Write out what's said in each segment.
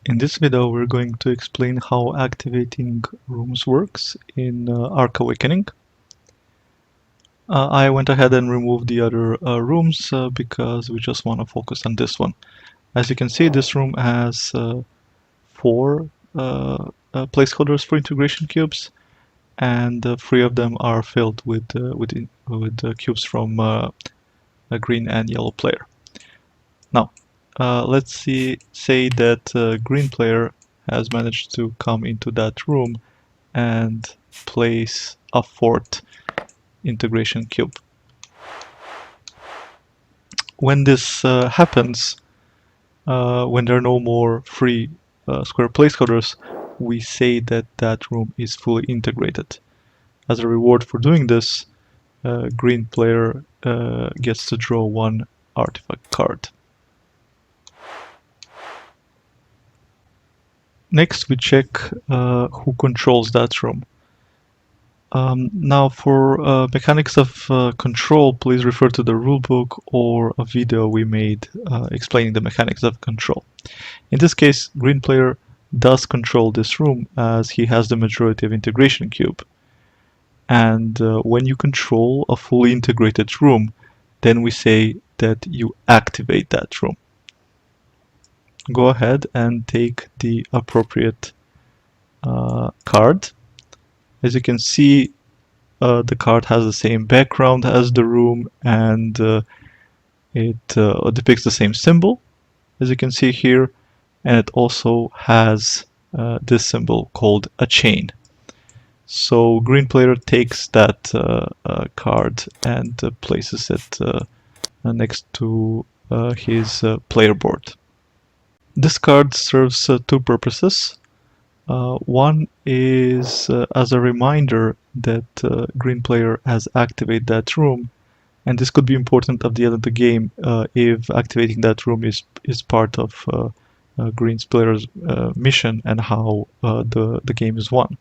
In this video, we're going to explain how activating rooms works in Arc Awakening. I went ahead and removed the other rooms because we just want to focus on this one. As you can see, this room has four placeholders for integration cubes, and three of them are filled with cubes from a green and yellow player. Now, let's say that green player has managed to come into that room and place a fourth integration cube. When this happens, when there are no more free square placeholders, we say that that room is fully integrated. As a reward for doing this, green player gets to draw one artifact card. Next, we check who controls that room. Now, for mechanics of control, please refer to the rulebook or a video we made explaining the mechanics of control. In this case, green player does control this room as he has the majority of integration cube. And when you control a fully integrated room, then we say that you activate that room. Go ahead and take the appropriate card. As you can see, the card has the same background as the room, and it depicts the same symbol, as you can see here, and it also has this symbol called a chain. So green player takes that card and places it next to his player board. This card serves two purposes. One is as a reminder that green player has activated that room, and this could be important at the end of the game if activating that room is part of green player's mission and how the game is won.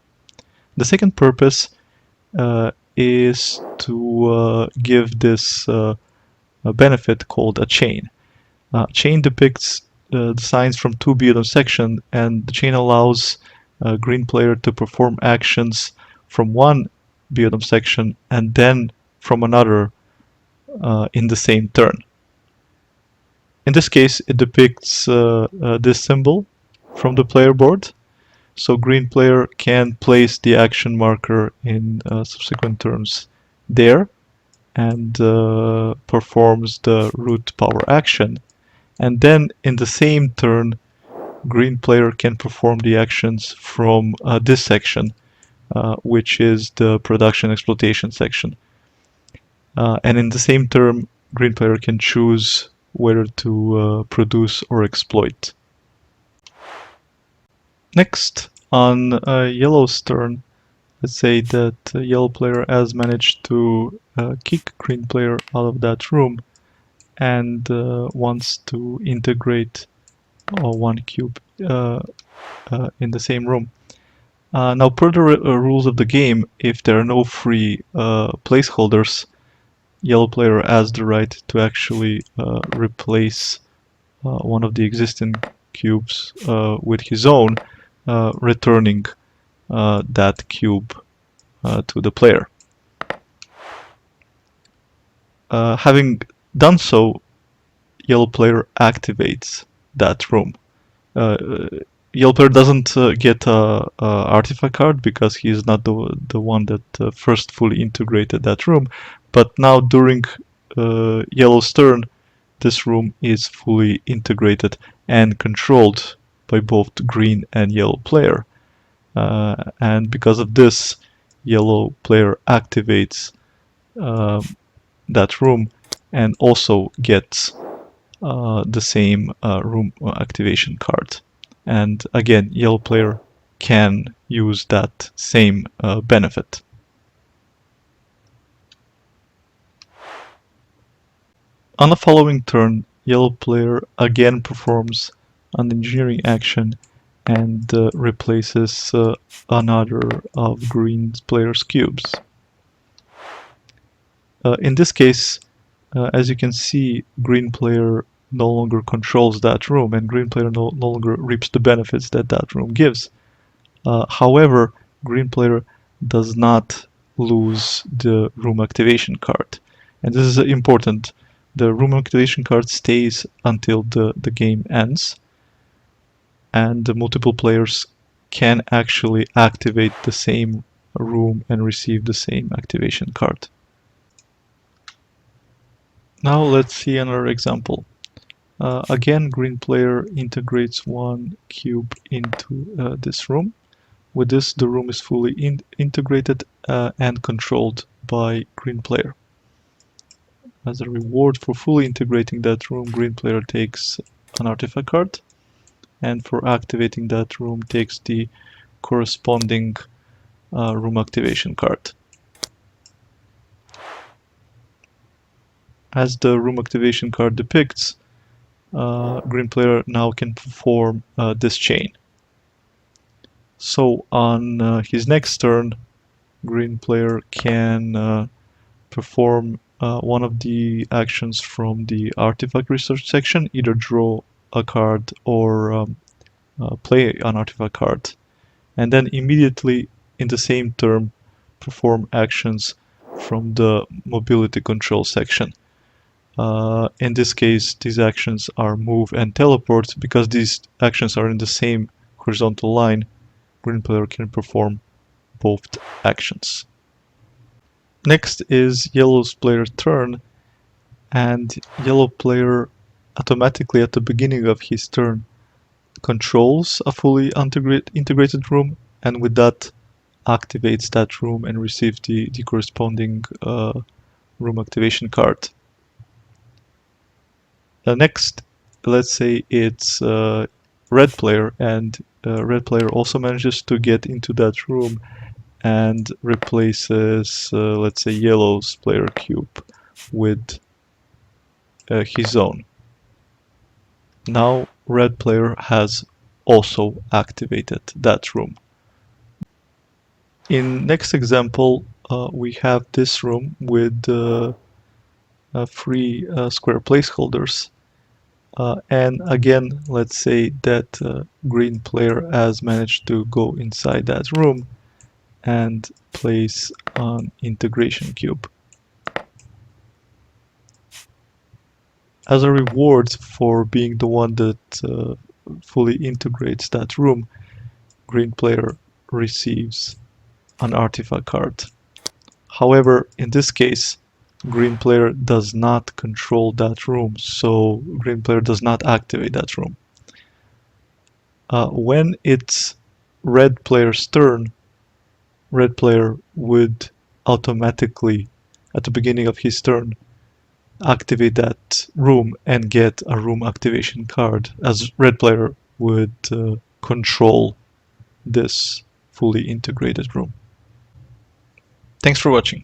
The second purpose is to give this a benefit called a chain. Chain depicts the signs from two beyond section, and the chain allows green player to perform actions from one beyond section and then from another in the same turn. In this case, it depicts this symbol from the player board, so green player can place the action marker in subsequent turns there and performs the root power action, and then in the same turn green player can perform the actions from this section, which is the production exploitation section. And in the same turn, green player can choose whether to produce or exploit. Next, on yellow's turn, let's say that yellow player has managed to kick green player out of that room and wants to integrate one cube in the same room. Now, per the rules of the game, if there are no free placeholders, yellow player has the right to actually replace one of the existing cubes with his own, returning that cube to the player. Having done so, yellow player activates that room. Yellow player doesn't get a artifact card because he is not the one that first fully integrated that room, but now during yellow's turn, this room is fully integrated and controlled by both green and yellow player, and because of this, yellow player activates that room and also gets the same room activation card. And again, yellow player can use that same benefit. On the following turn, yellow player again performs an engineering action and replaces another of green player's cubes. In this case, as you can see, green player no longer controls that room, and green player no longer reaps the benefits that that room gives. However, green player does not lose the room activation card. And this is important. The room activation card stays until the game ends, and the multiple players can actually activate the same room and receive the same activation card. Now let's see another example. Again, green player integrates one cube into this room. With this, the room is fully integrated and controlled by green player. As a reward for fully integrating that room, green player takes an artifact card, and for activating that room takes the corresponding room activation card. As the room activation card depicts, green player now can perform this chain. So on his next turn, green player can perform one of the actions from the artifact research section, either draw a card or play an artifact card, and then immediately in the same turn perform actions from the mobility control section. In this case, these actions are move and teleport. Because these actions are in the same horizontal line, green player can perform both actions. Next is yellow's player turn, and yellow player automatically at the beginning of his turn controls a fully integrated room, and with that activates that room and receives the corresponding room activation card. Next, let's say it's red player, and red player also manages to get into that room and replaces, let's say, yellow's player cube with his own. Now red player has also activated that room. In next example, we have this room with 3 square placeholders. And again, let's say that green player has managed to go inside that room and place an integration cube. As a reward for being the one that fully integrates that room, green player receives an artifact card. However, in this case, green player does not control that room, so green player does not activate that room. When it's red player's turn, red player would automatically, at the beginning of his turn, activate that room and get a room activation card, as red player would control this fully integrated room. Thanks for watching.